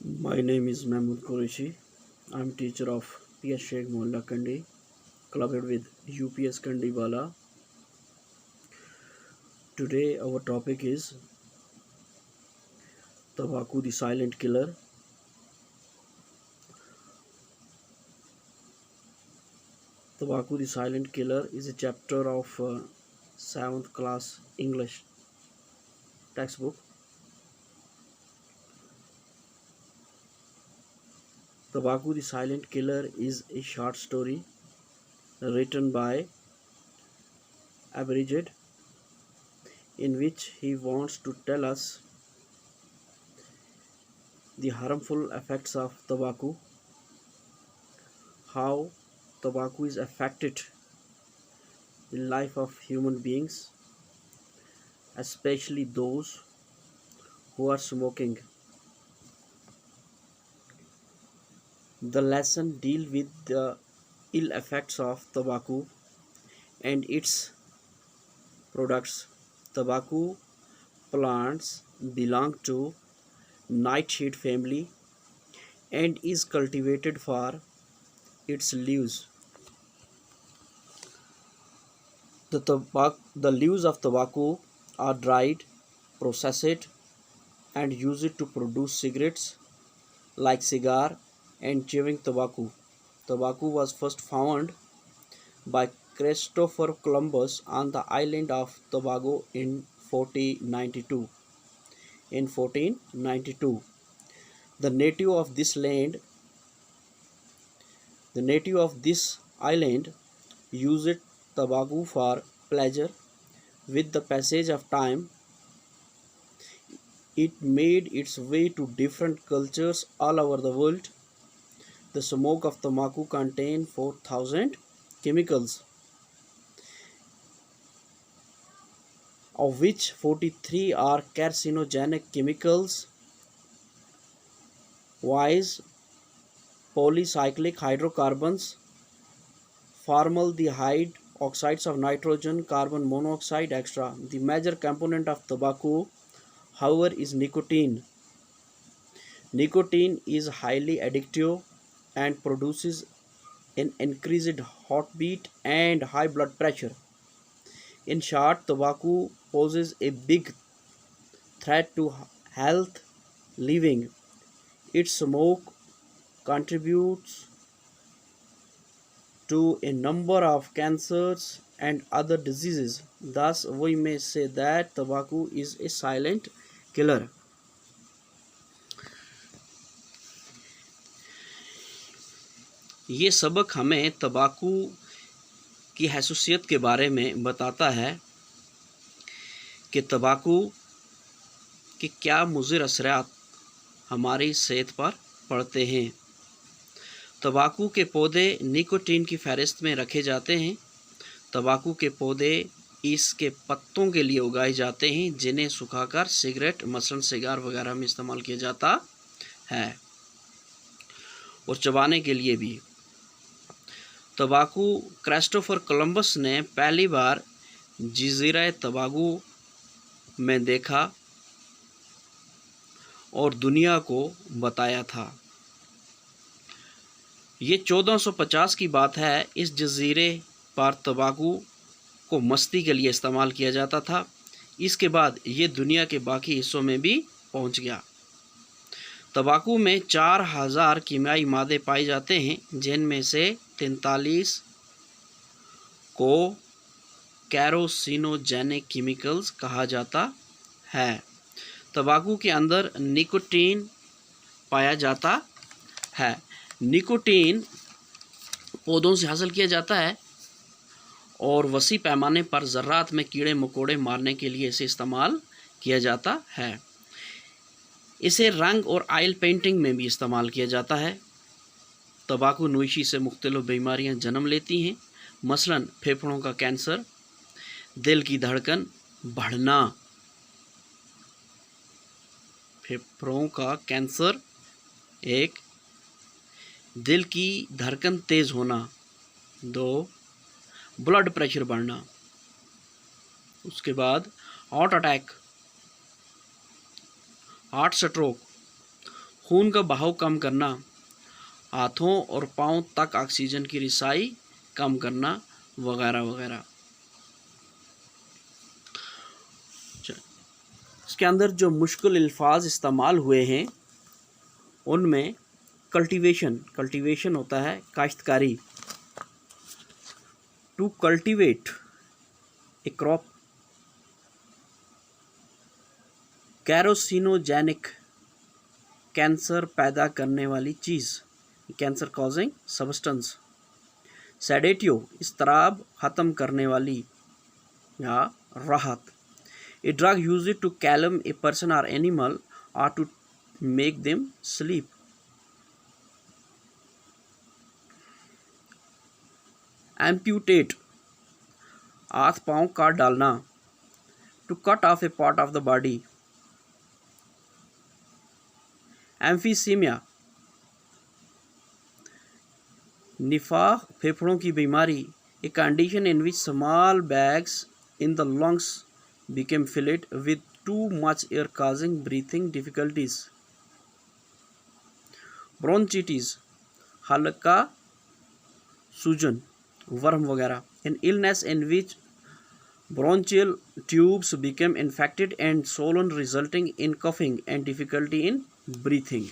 My name is Mahmood Qureshi. I'm teacher of PS Sheikh Mohalla Kandi, clubbed with UPS Kandibala. Today our topic is Tobacco the Silent Killer. Tobacco the Silent Killer is a chapter of 7th class English textbook. Tobacco the Silent Killer is a short story written by Abridged, in which he wants to tell us the harmful effects of tobacco, how tobacco is affected the life of human beings, especially those who are smoking. The lesson deals with the ill effects of tobacco and its products. Tobacco plants belong to nightshade family and is cultivated for its leaves. The leaves of tobacco are dried, processed, and used to produce cigarettes like cigar and chewing tobacco. Tobacco was first found by Christopher Columbus on the island of Tobago in 1492. In 1492, the native of this land, the native of this island, used tobacco for pleasure. With the passage of time, it made its way to different cultures all over the world. The smoke of tobacco contains 4,000 chemicals, of which 43 are carcinogenic chemicals, viz. Polycyclic hydrocarbons, formaldehyde, oxides of nitrogen, carbon monoxide, etc. The major component of tobacco, however, is nicotine. Nicotine is highly addictive and produces an increased heartbeat and high blood pressure. In short, tobacco poses a big threat to health living. Its smoke contributes to a number of cancers and other diseases. Thus, we may say that tobacco is a silent killer. ये सबक हमें तंबाकू की हैसियत के बारे में बताता है कि तंबाकू के क्या मुज़िर असरात हमारी सेहत पर पड़ते हैं। तंबाकू के पौधे निकोटीन की फहरिस्त में रखे जाते हैं। तंबाकू के पौधे इसके पत्तों के लिए उगाए जाते हैं, जिन्हें सुखाकर सिगरेट मसलन सिगार वगैरह में इस्तेमाल किया जाता है और चबाने के लिए भी। तंबाकू क्रिस्टोफर कोलंबस ने पहली बार जज़ीरा तोबागो में देखा और दुनिया को बताया था। ये 1450 की बात है। इस जज़ीरे पर तंबाकू को मस्ती के लिए इस्तेमाल किया जाता था। इसके बाद ये दुनिया के बाकी हिस्सों में भी पहुंच गया। तंबाकू में 4000 कीमियाई मादे पाए जाते हैं, जिनमें से 43 को कैरोसिनोजेनिक केमिकल्स कहा जाता है। तंबाकू के अंदर निकोटीन पाया जाता है। निकोटीन पौधों से हासिल किया जाता है और वसी पैमाने पर ज़र्रात में कीड़े मकोड़े मारने के लिए इसे इस्तेमाल किया जाता है। इसे रंग और ऑयल पेंटिंग में भी इस्तेमाल किया जाता है। तंबाकू नोशी से मुख्तलिफ बीमारियां जन्म लेती हैं, मसलन फेफड़ों का कैंसर, दिल की धड़कन बढ़ना, फेफड़ों का कैंसर एक, दिल की धड़कन तेज़ होना दो, ब्लड प्रेशर बढ़ना, उसके बाद हार्ट अटैक, हार्ट स्ट्रोक, खून का बहाव कम करना, हाथों और पाँव तक ऑक्सीजन की रिसाई कम करना, वगैरह वगैरह। इसके अंदर जो मुश्किल अल्फाज इस्तेमाल हुए हैं उनमें कल्टीवेशन होता है काश्तकारी, to cultivate a crop, carcinogenic, cancer पैदा करने वाली चीज़, कैंसर कॉजिंग सब्सटेंस, सेडेटिव, इस्तराब ख़त्म करने वाली या राहत, a drug used to calm a person और एनिमल और to make them sleep, amputate, हाथ पाँव काट डालना, to cut off a part of the body, emphysema, निफाख फेफड़ों की बीमारी, a condition in which small bags in the lungs became filled with too much air causing breathing difficulties, ब्रोंचिटिस, हल्का सूजन, वर्म वगैरह, an illness in which bronchial tubes became infected and swollen resulting in coughing and difficulty in breathing।